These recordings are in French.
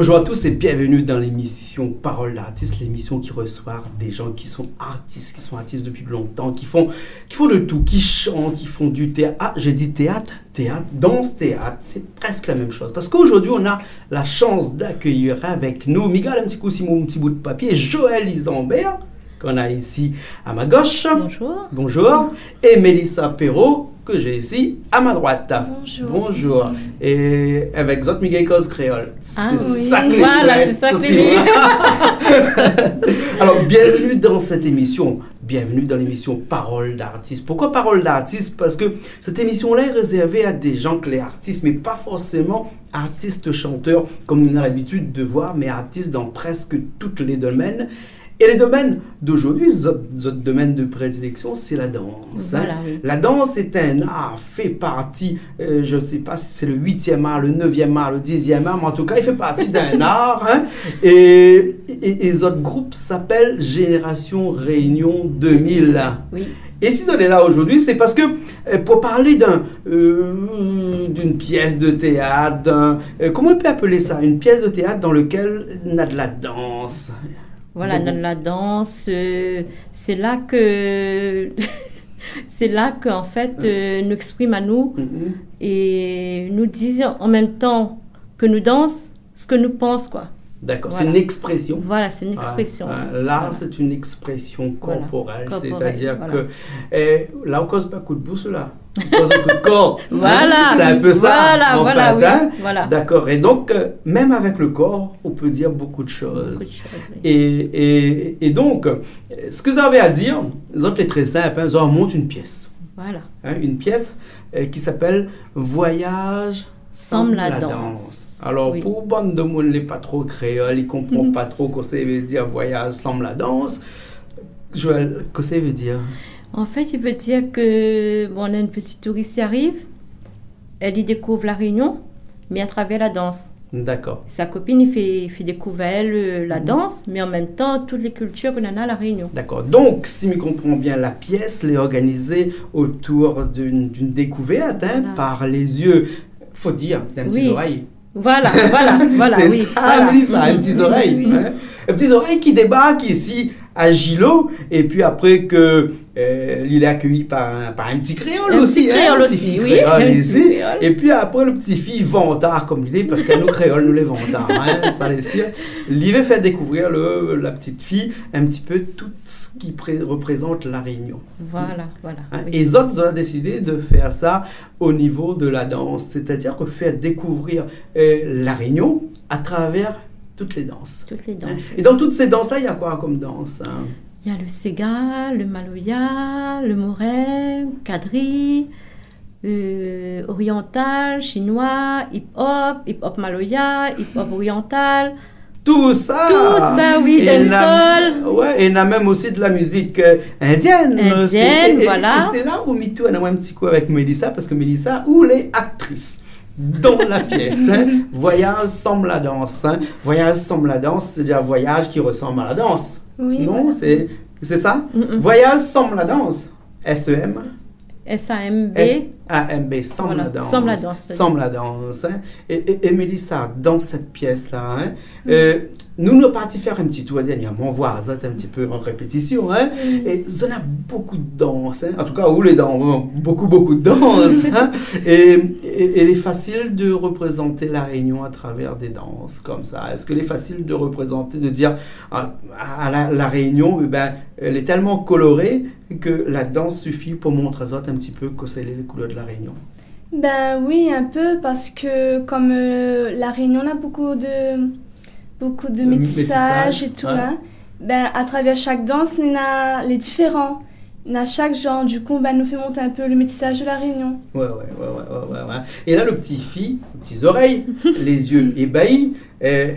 Bonjour à tous et bienvenue dans l'émission Parole d'artistes, l'émission qui reçoit des gens qui sont artistes depuis longtemps, qui font de tout, qui chantent, qui font du théâtre. Ah, j'ai dit théâtre, danse, théâtre, c'est presque la même chose. Parce qu'aujourd'hui, on a la chance d'accueillir avec nous, Miguel, un petit coup, si mon petit bout de papier, Joël Isambert, qu'on a ici à ma gauche. Bonjour. Bonjour. Et Mélissa Perrault, que j'ai ici à ma droite. Bonjour. Et avec Zot Miguel Cause Créole. Ah c'est oui, ça que voilà, c'est ça que les Alors, bienvenue dans cette émission. Bienvenue dans l'émission Parole d'artistes. Pourquoi Parole d'artistes? Parce que cette émission-là est réservée à des gens clés artistes, mais pas forcément artistes chanteurs, comme on a l'habitude de voir, mais artistes dans presque tous les domaines. Et les domaines d'aujourd'hui, notre domaine de prédilection, c'est la danse. Voilà, oui. La danse est un art, fait partie, je ne sais pas si c'est le 8e art, le 9e art, le 10e art, mais en tout cas, il fait partie d'un art. Hein, et notre groupe s'appelle Génération Réunion 2000. Oui. Et si on est là aujourd'hui, c'est parce que pour parler d'une pièce de théâtre, comment on peut appeler ça? Une pièce de théâtre dans laquelle on a de la danse. Voilà, dans la danse, c'est là que en fait nous exprime à nous et nous disent en même temps que nous dansons ce que nous pensons, quoi. D'accord, Voilà. c'est une expression. Voilà, c'est une expression. L'art, Voilà. c'est une expression corporelle. Voilà. C'est-à-dire Voilà. que là, on cause pas coup de pouce, là. On cause un coup de corps. Voilà. Hein, c'est un peu ça. Voilà, en fait, oui. hein. Voilà. D'accord. Et donc, même avec le corps, on peut dire beaucoup de choses. Beaucoup de choses, oui. Et donc, ce que vous avez à dire, les autres, c'est très simple. Hein, on monte une pièce. Voilà. Hein, une pièce qui s'appelle Voyage sans la danse. Alors, Oui. pour bande de monde, les pas trop créoles, ils ne comprennent pas trop ce que ça veut dire voyage sans la danse. Joël, qu'est-ce que ça veut dire? En fait, il veut dire que on a une petite touriste qui arrive, elle y découvre la Réunion, mais à travers la danse. D'accord. Sa copine, il fait découvrir la danse, mais en même temps, toutes les cultures qu'on en a à La Réunion. D'accord. Donc, si je comprends bien, la pièce est organisée autour d'une découverte hein, Voilà. par les yeux, faut dire, d'un petit Oui. oreille. Voilà, C'est oui. ça, Mélissa, un petit oreille. Oui. Hein. Un petit oreille qui débarque ici à Gilo, et puis après que il est accueilli par un petit créole aussi. Créole Un petit aussi, fille oui. créole Un petit ici. créole. Et puis après, le petit fille vantard, comme il est, parce que nous, créoles, nous les vantards. Hein, ça les sûr. Il va faire découvrir la petite fille un petit peu tout ce qui représente la Réunion. Voilà. Hein, Oui. et les autres ont décidé de faire ça au niveau de la danse, c'est-à-dire que faire découvrir la Réunion à travers toutes les danses. Toutes les Hein. danses. Et dans toutes ces danses-là, il y a quoi comme danse hein? Il y a le Sega, le Maloya, le Morin, Kadri, oriental, chinois, hip-hop Maloya, hip-hop oriental. Tout ça, Oui, Et dancehall. Ouais, et il y a même aussi de la musique indienne. Indienne, Et voilà. c'est là où Mitou a un petit coup avec Mélissa, parce que Mélissa, où les actrices dans la pièce, hein, voyage semble la danse. Hein. Voyage semble la danse, c'est-à-dire voyage qui ressemble à la danse. Oui. Non, c'est ça? Mm-mm. Voyage semble la danse. S-E-M. SAMB. S-A-M-B, semble Voilà, la danse. semble la danse. Semble la danse. Hein. Et Mélissa, dans cette pièce-là, hein, nous partis faire un petit tour dernièrement, voir ça un petit peu en répétition. Hein, et on a beaucoup de danse. Hein, en tout cas, où les danses, beaucoup de danse. Hein, et il est facile de représenter la Réunion à travers des danses comme ça. Est-ce qu'il est facile de représenter, de dire à la Réunion, elle est tellement colorée que la danse suffit pour montrer ça un petit peu que c'est les couleurs de la Réunion? Ben oui, un peu, parce que comme la Réunion a beaucoup de métissage et tout ouais. là, ben à travers chaque danse, il y a les différents. Il y a chaque genre, du coup, ben nous fait monter un peu le métissage de la Réunion. Ouais. Et là, le petit fille, les petites oreilles, les yeux ébahis,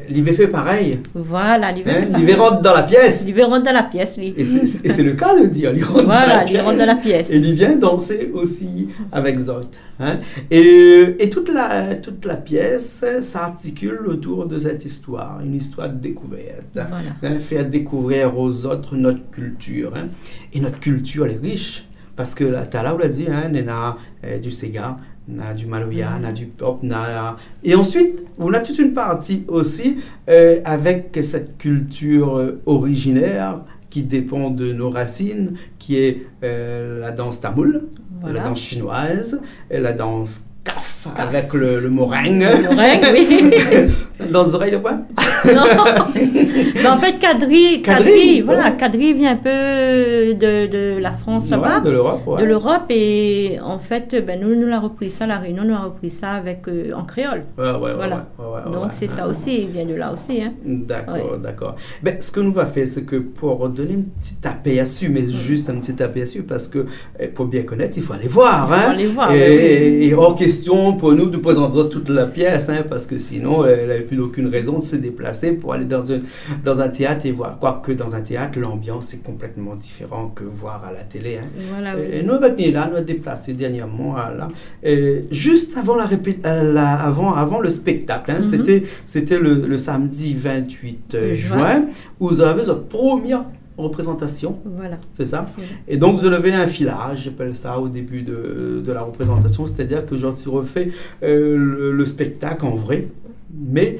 l'IV fait pareil. Voilà, L'IV rentre dans la pièce. l'hiver rentre dans la pièce, lui. Et c'est le cas de dire, il rentre dans la Voilà, pièce. il rentre dans la pièce. Et il vient danser aussi avec Zot. Hein. Et toute la pièce s'articule autour de cette histoire, une histoire de découverte. Voilà. Hein, faire découvrir aux autres notre culture. Hein. Et notre culture, elle est riche. Parce que là, tu as dit, hein, il y a du Sega, On a du maloya, on a du pop, et ensuite, on a toute une partie aussi avec cette culture originaire qui dépend de nos racines, qui est la danse tamoul, la danse chinoise, et la danse kaf, avec le meringue. Le meringue, oui. Dans les oreilles de quoi? Non. Mais en fait, Kadri vient un peu de la France, là-bas. De l'Europe, ouais. De l'Europe, et en fait, nous l'a repris ça, la Réunion nous a repris ça avec, en créole. Voilà. Donc, c'est ça aussi, il vient de là aussi. Hein. D'accord. Ben, ce que nous va faire, c'est que pour donner un petit aperçu, mais juste un petit aperçu, parce que pour bien connaître, il faut aller voir. Il faut aller voir. Et hors question pour nous de présenter toute la pièce, hein, parce que sinon, elle n'avait plus aucune raison de se déplacer pour aller dans un théâtre et voir. Quoique dans un théâtre, l'ambiance est complètement différente que voir à la télé. Hein. Voilà, et nous, avec Nila, nous avons déplacé dernièrement là, juste avant, avant le spectacle. Hein, c'était le samedi 28 juin, où vous avez votre première représentation. Voilà. C'est ça. Et donc, vous levez un filage, j'appelle ça, au début de la représentation, c'est-à-dire que tu refais le spectacle en vrai, mais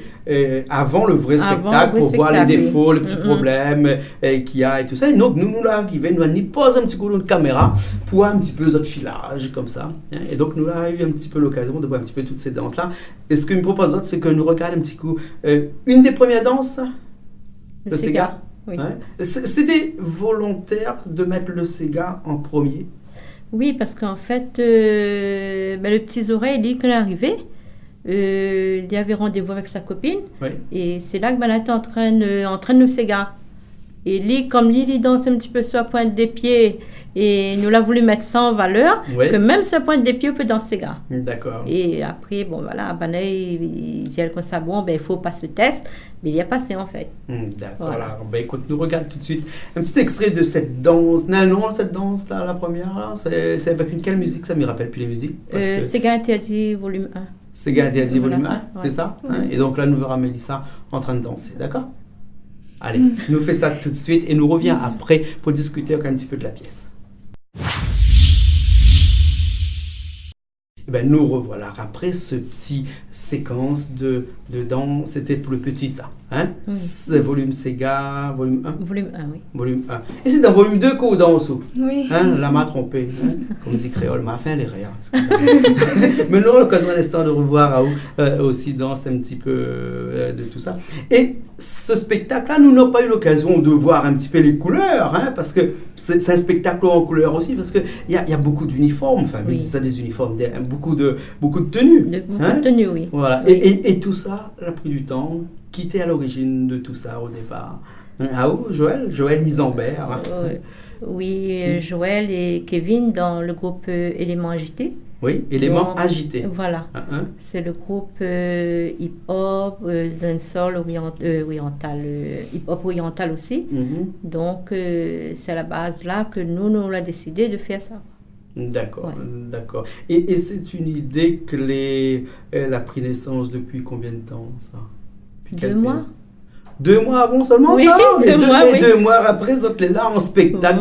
avant le vrai spectacle, pour voir les défauts, les petits problèmes qu'il y a et tout ça. Et donc, nous arrivons, nous allons poser un petit coup de caméra pour voir un petit peu notre filage, comme ça. Hein. Et donc, nous avons eu un petit peu l'occasion de voir un petit peu toutes ces danses-là. Et ce que me propose, c'est que nous regardons un petit coup une des premières danses, le Sega. Oui. Hein? C'était volontaire de mettre le Sega en premier? Oui, parce qu'en fait, le petit oreille, il est arrivé. Il y avait rendez-vous avec sa copine. Oui. Et c'est là que elle était en train de nous Sega. Et lui, comme il danse un petit peu sur la pointe des pieds, et nous l'a voulu mettre ça en valeur, que même sur la pointe des pieds, on peut danser Sega. D'accord. Et après, bon voilà, il dit comme ça, il faut passer le test, mais il y a passé en fait. D'accord. Voilà. Alors, écoute, nous regarde tout de suite un petit extrait de cette danse. Non, cette danse-là, la première, là, c'est avec quelle musique? Ça ne me rappelle plus les musiques. Sega Interdit, volume 1. Sega Interdit, volume 1, c'est ça? Oui. Hein? Et donc là, nous verrons Mélissa en train de danser, d'accord? Allez, nous fait ça tout de suite et nous revient après pour discuter un petit peu de la pièce. Et ben, nous revoilà après ce petit séquence de danse. C'était pour le petit, ça. Hein? C'est volume Sega, volume 1? Volume 1, oui. Volume 1. Et c'est dans volume 2 qu'on danse? Oui. Hein? La m'a trompé. Hein? Comme dit Créole, m'a fait les rires. Mais nous aurons l'occasion un instant de revoir aussi danse un petit peu de tout ça. Et ce spectacle-là, nous n'avons pas eu l'occasion de voir un petit peu les couleurs, hein? Parce que c'est un spectacle en couleurs aussi, parce qu'il y a beaucoup d'uniformes, enfin, oui. Ça, des uniformes, beaucoup de tenues. Beaucoup de tenues, oui. Voilà. Oui. Et tout ça, a pris du temps. Qui était à l'origine de tout ça au départ? Joël Isambert. Oui, Joël et Kevin dans le groupe Éléments Agités. Oui, Éléments Agités. Voilà. C'est le groupe hip-hop, dancehall oriental, hip-hop oriental aussi. Donc, c'est à la base là que nous avons décidé de faire ça. D'accord, d'accord. Et c'est une idée que elle a pris naissance depuis combien de temps, ça? 2 mois. 2 mois avant seulement, oui, ça? Et 2 mois après, vous êtes là en spectacle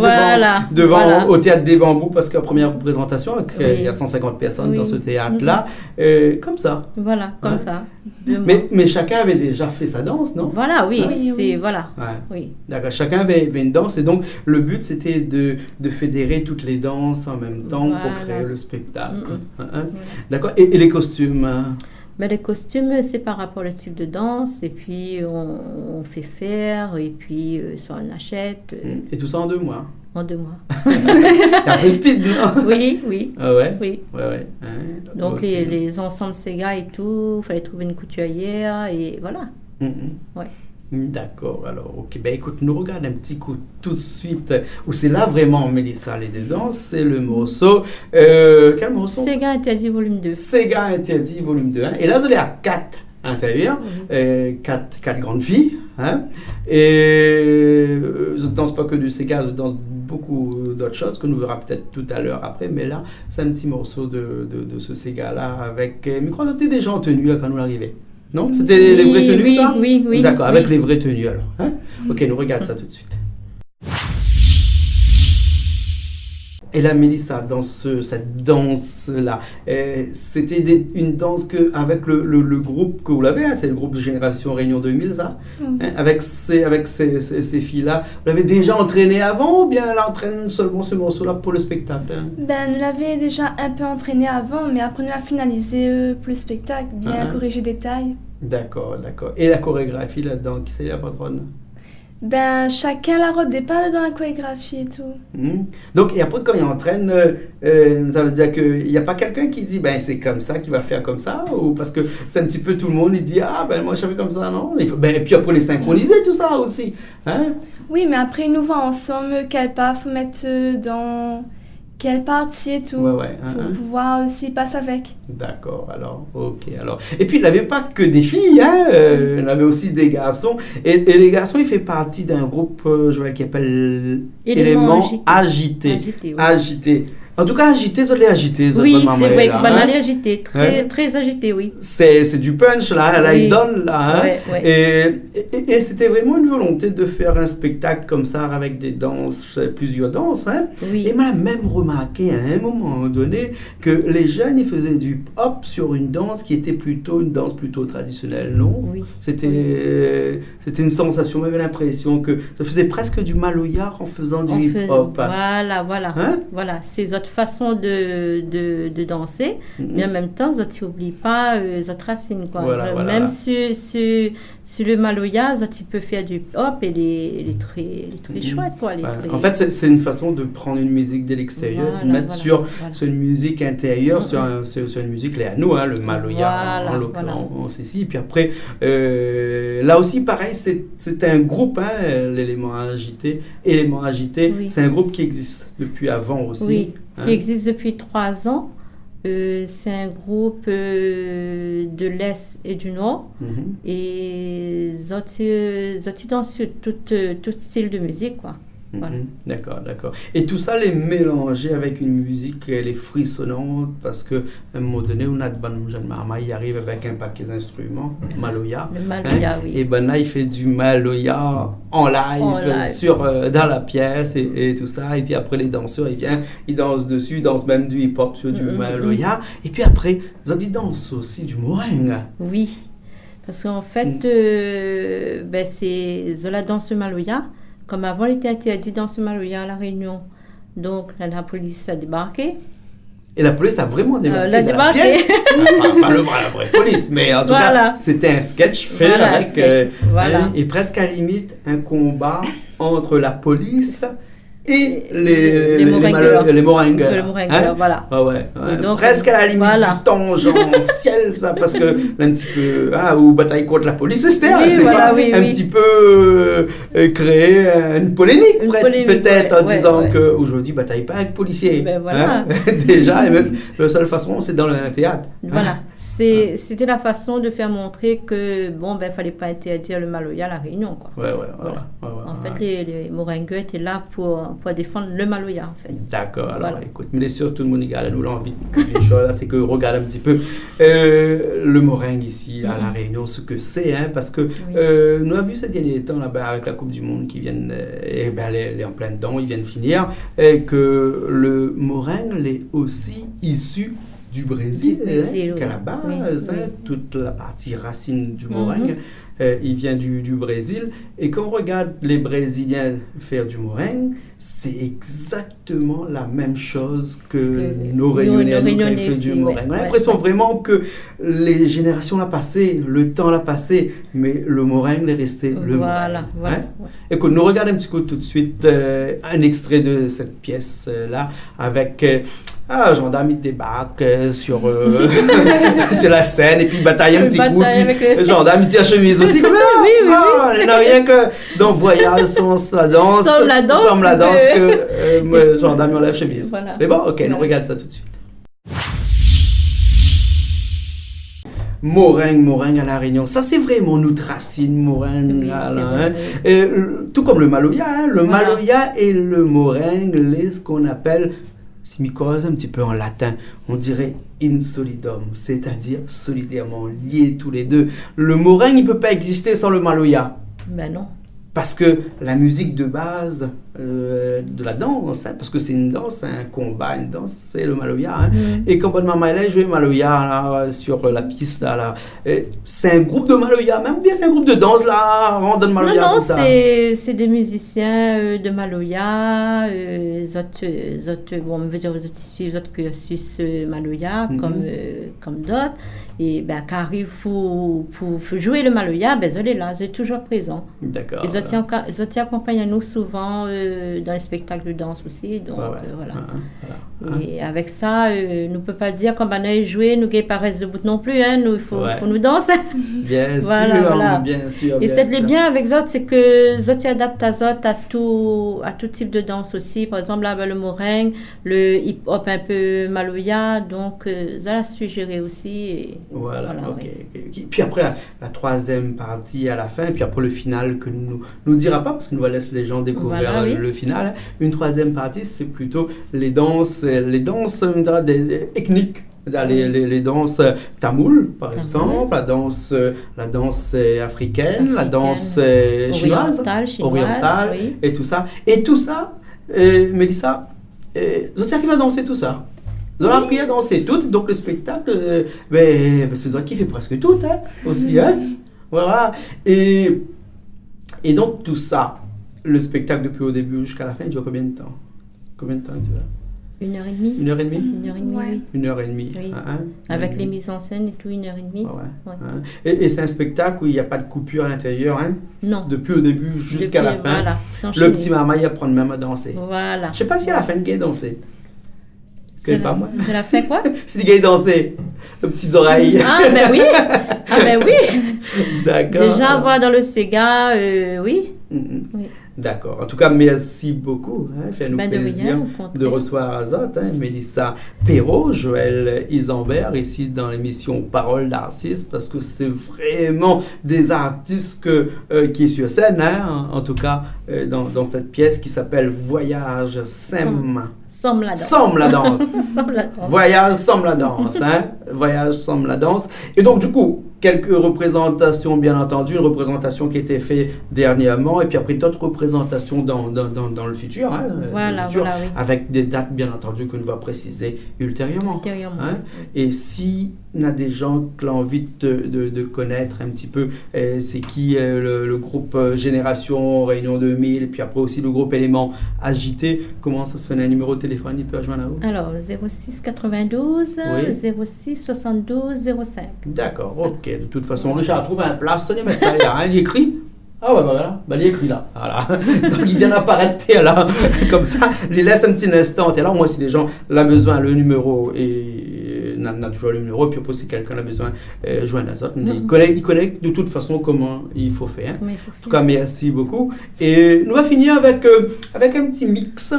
devant au Théâtre des Bambous, parce qu'à première représentation, il y a 150 personnes dans ce théâtre-là, comme ça. Voilà, comme ça. Mais chacun avait déjà fait sa danse, non? Voilà, oui. Voilà. Ouais. Oui. D'accord, chacun avait une danse, et donc le but, c'était de fédérer toutes les danses en même temps pour créer le spectacle. D'accord, et les costumes? Les costumes, c'est par rapport au type de danse, et puis on fait faire, et puis ça on achète. Et tout ça en 2 mois? En 2 mois. T'es un peu speed, non? Oui. Ah ouais? Oui. Ouais. Donc les ensembles Sega et tout, il fallait trouver une couturière, et voilà. Ouais. D'accord, alors, ok. Ben écoute, nous regardons un petit coup tout de suite, où c'est là vraiment Mélissa les dedans, c'est le morceau. Quel morceau? Sega Interdit, volume 2. Sega Interdit, volume 2. Hein. Et là, vous allez à 4 intérieurs, 4 grandes filles. Hein. Et je ne danse pas que du Sega, je danse beaucoup d'autres choses que nous verrons peut-être tout à l'heure après, mais là, c'est un petit morceau de ce Sega-là avec. Mais quoi, c'était déjà en tenue là, quand nous arrivons. Non? C'était les vraies tenues, ça? Oui. D'accord, avec les vraies tenues, alors. Hein? Ok, nous regardons ça tout de suite. Et là, Mélissa, dans cette danse-là, c'était une danse avec le groupe que vous l'avez, hein, c'est le groupe de Génération Réunion 2000, ça, hein, avec ces filles-là. Vous l'avez déjà entraîné avant ou bien elle entraîne seulement ce morceau-là pour le spectacle, hein? Ben, nous l'avons déjà un peu entraîné avant, mais après, nous l'avons finalisé pour le spectacle, bien corrigé des tailles. D'accord. Et la chorégraphie là-dedans, qui c'est la patronne? Ben, chacun la redépart dans la chorégraphie et tout. Donc, et après, quand il entraîne, ça veut dire qu'il n'y a pas quelqu'un qui dit, ben, c'est comme ça qu'il va faire comme ça, ou parce que c'est un petit peu tout le monde, il dit, ah, ben, moi, je fais comme ça, non? Et puis après, les synchroniser, tout ça aussi, hein? Oui, mais après, ils nous voient ensemble quel pas faut mettre dans quelle partie et tout, pour pouvoir aussi passer avec. D'accord, alors, ok, alors. Et puis, il n'avait pas que des filles, hein, il avait aussi des garçons. Et les garçons, il fait partie d'un groupe, Joël, qui s'appelle Éléments Agité. Agité. En tout cas, agité, ça l'est agité. Oui, c'est vrai, banal et agité, très agité, oui. C'est du punch, là, il donne, là. Hein? Et c'était vraiment une volonté de faire un spectacle comme ça, avec des danses, plusieurs danses. Hein? Oui. Et on a même remarqué à un moment donné que les jeunes, ils faisaient du hop sur une danse qui était une danse plutôt traditionnelle, non? Oui. C'était une sensation, on avait l'impression que ça faisait presque du maloya en faisant du hip-hop. Voilà. Hein? Voilà, ces autres façon de danser, mais en même temps, ils n'oublient pas les autres racines. Quoi. Même sur le maloya, ils peuvent faire du hop et les très chouettes. Quoi, En fait, c'est une façon de prendre une musique de l'extérieur, mettre sur une musique intérieure, sur une musique là à nous, hein, le maloya en l'occurrence ici. Et puis après, là aussi, pareil, c'est un groupe, hein, l'élément agité. C'est un groupe qui existe depuis avant aussi. Oui. Qui existe depuis 3 ans. C'est un groupe de l'Est et du Nord. Et ils dansent sur tout style de musique, quoi. Voilà. D'accord. Et tout ça, les mélanger avec une musique, elle est frissonnante parce qu'à un moment donné, on a de bonnes jeunes mamans, il arrive avec un paquet d'instruments, maloya. Le maloya, oui. Et là, il fait du maloya en live. Dans la pièce et tout ça. Et puis après, les danseurs, ils dansent dessus, ils dansent même du hip-hop sur du maloya. Et puis après, ils dansent aussi du meringue. Oui, parce qu'en fait, c'est la danse maloya. Comme avant, il était interdit dans ce maloya à La Réunion. Donc, la police a débarqué. Et la police a vraiment débarqué dans la pièce. Pas la vraie police, mais en tout cas, c'était un sketch fait avec... et presque à la limite, un combat entre la police et les meringueurs. Voilà. Donc, presque à la limite du tangentiel, ça, parce que un petit peu, ou bataille contre la police, c'était un petit peu créer une polémique, peut-être, en disant qu'aujourd'hui, bataille pas avec policiers. Déjà, et même, la seule façon, c'est dans le théâtre. Voilà. C'était la façon de faire montrer que, fallait pas interdire le maloya à La Réunion, quoi. En fait, les meringueurs étaient là pour défendre le maloya, en fait. D'accord. Alors, écoute, mais sûr, tout le monde regarde. Nous, l'envie d'une chose, c'est que regarde un petit peu le meringue ici, à La Réunion, ce que c'est, hein, parce que nous avons vu ces derniers temps, là-bas, avec la Coupe du Monde qui viennent, elle est en plein dedans, ils viennent finir, et que le meringue est aussi issu du Brésil, qu'à la base, toute la partie racine du meringue, il vient du Brésil. Et quand on regarde les Brésiliens faire du meringue, c'est exactement la même chose que nos Réunionnais qui font du meringue. On a l'impression vraiment que les générations l'ont passé, le temps l'a passé, mais le meringue est resté le meringue. Écoute, nous regardons un petit coup tout de suite un extrait de cette pièce-là avec... gendarme, il débarque sur la scène et puis il bataille un petit coup. Puis gendarme, il tire chemise aussi. Comme il n'a rien que dans Voyage sans la danse. Sans la danse que gendarme, il enlève chemise. Voilà. Mais bon, ok, nous regarde ça tout de suite. Meringue à La Réunion. Ça, c'est vraiment notre racine, meringue. Tout comme le maloya. Hein. Le maloya et le meringue, ce qu'on appelle... Si m'y cause un petit peu en latin, on dirait in solidum, c'est-à-dire solidairement liés tous les deux. Le meringue, il ne peut pas exister sans le maloya. Ben non. parce que la musique de base de la danse, parce que c'est une danse, un combat, une danse, c'est le maloya. Et quand bonne maman elle a joué maloya là, sur la piste, là, c'est un groupe de maloya, même bien c'est un groupe de danse là, on donne maloya Non, comme ça. c'est des musiciens de maloya, bon, on veut dire, vous suivez votre cursus maloya comme d'autres, et ben, quand arrive pour jouer le maloya, ben, ils sont là, ils sont toujours présents. D'accord. Ils accompagnent nous souvent dans les spectacles de danse aussi, donc voilà. Et avec ça, nous ne pouvons pas dire comme on a joué, nous ne pas debout non plus, hein, nous, il faut nous danser. Bien sûr. Et c'est bien avec Zot, c'est que Zot adapte à Zot à tout type de danse aussi. Par exemple, là, le moringue, le hip-hop un peu maloya, donc ça l'a suggéré aussi. Et voilà, ok. Puis après, la troisième partie à la fin, et puis après le final que nous dira pas, parce que nous va laisser les gens découvrir le final. Une troisième partie, c'est plutôt les danses ethniques. Les danses tamoul, par exemple, la danse africaine, la danse chinoise, orientale, et tout ça. Et tout ça, Mélissa, vous arrivez à danser tout ça. Vous avez appris à danser tout, donc le spectacle, c'est ça qui fait presque tout, hein, aussi, hein. Voilà. Et donc tout ça, le spectacle depuis au début jusqu'à la fin, il dure combien de temps tu vois? 1h30. 1h30? 1h30, Ouais. 1h30. Oui. Hein? Avec les mises en scène et tout, 1h30. Hein? Et c'est un spectacle où il n'y a pas de coupure à l'intérieur, hein? Non. Depuis au début jusqu'à la fin. Voilà, le petit maman, il apprend même à danser. Voilà. Je ne sais pas si à la fin, il a dansé. C'est la fin quoi? C'est le gars dansé. Les petites oreilles. Ah ben oui. D'accord. Déjà, voir dans le Sega, oui. Oui. D'accord. En tout cas, merci beaucoup. Fait-nous plaisir de recevoir Azot, Mélissa Perrault, Joël Isambert, ici dans l'émission Parole d'artistes, parce que c'est vraiment des artistes qui est sur scène, en tout cas, dans cette pièce qui s'appelle Voyage Somme la danse. Somme la danse. Voyage Somme la danse. Voyage Somme la danse. Et donc, du coup, quelques représentations, bien entendu, une représentation qui a été faite dernièrement, et puis après d'autres représentations dans le futur, voilà, oui. Avec des dates, bien entendu, que nous va préciser ultérieurement. Et s'il y a des gens qui ont envie de connaître un petit peu, c'est qui le groupe Génération Réunion 2000, et puis après aussi le groupe Élément Agité, comment ça se fait, un numéro de téléphone, il peut rejoindre à vous? Alors, 06 92 06 72 05. D'accord, ok. De toute façon, Richard trouve un place, tenez, mettre ça là, il écrit. Ah ouais, voilà, il est écrit là. Voilà. Donc il vient d'apparaître là, comme ça. Il laisse un petit instant. Et là, moi, si les gens ont besoin, le numéro, et n'a toujours le numéro, puis après, si quelqu'un a besoin, joindre les autres. Il connaît de toute façon comment il faut faire. En tout cas, merci beaucoup. Et nous allons finir avec un petit mix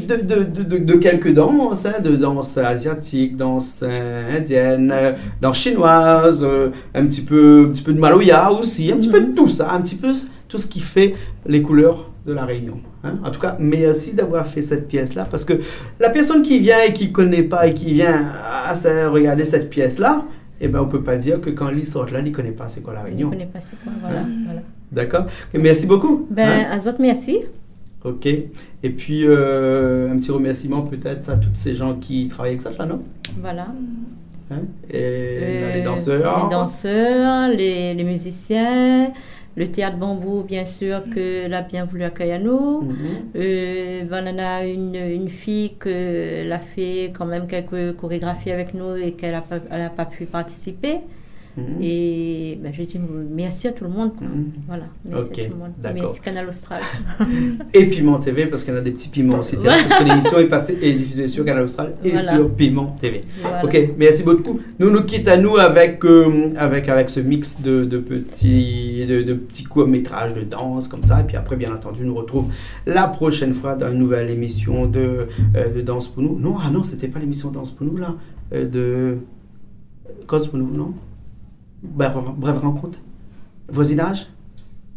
de quelques danses, de danse asiatique, danse indienne, danse chinoise, un petit peu de maloya aussi, un petit peu de tout ça, un petit peu tout ce qui fait les couleurs de la Réunion. En tout cas, merci d'avoir fait cette pièce-là, parce que la personne qui vient et qui ne connaît pas et qui vient à regarder cette pièce-là, on ne peut pas dire que quand il sort là, il ne connaît pas c'est quoi la Réunion. Il ne connaît pas c'est quoi, voilà. D'accord. Merci beaucoup. Azot, merci. Ok. Et puis, un petit remerciement peut-être à tous ces gens qui travaillent avec ça, là, non? Voilà. Et les danseurs. Les danseurs, les musiciens, le théâtre Bambou, bien sûr, que l'a bien voulu accueillir à nous. On a une fille qui a fait quand même quelques chorégraphies avec nous et qu'elle n'a pas pu participer. Et je dis merci à tout le monde. Voilà, merci à tout le monde. Merci Canal Austral. Et Piment TV, parce qu'il y en a des petits piments aussi, parce que l'émission est diffusée sur Canal Austral et sur Piment TV. Voilà. Ok, merci beaucoup. Nous quittons à nous avec ce mix de petits courts-métrages de danse comme ça. Et puis après, bien entendu, nous retrouve la prochaine fois dans une nouvelle émission de Danse pour nous. Non, c'était pas l'émission Danse pour nous là, de Cause pour nous, non? Brève rencontre. Voisinage.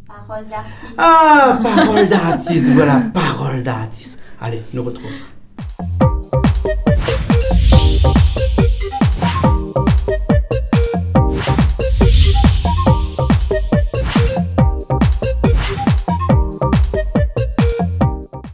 Parole d'artiste. Ah, parole d'artiste, voilà, parole d'artiste. Allez, nous retrouvons.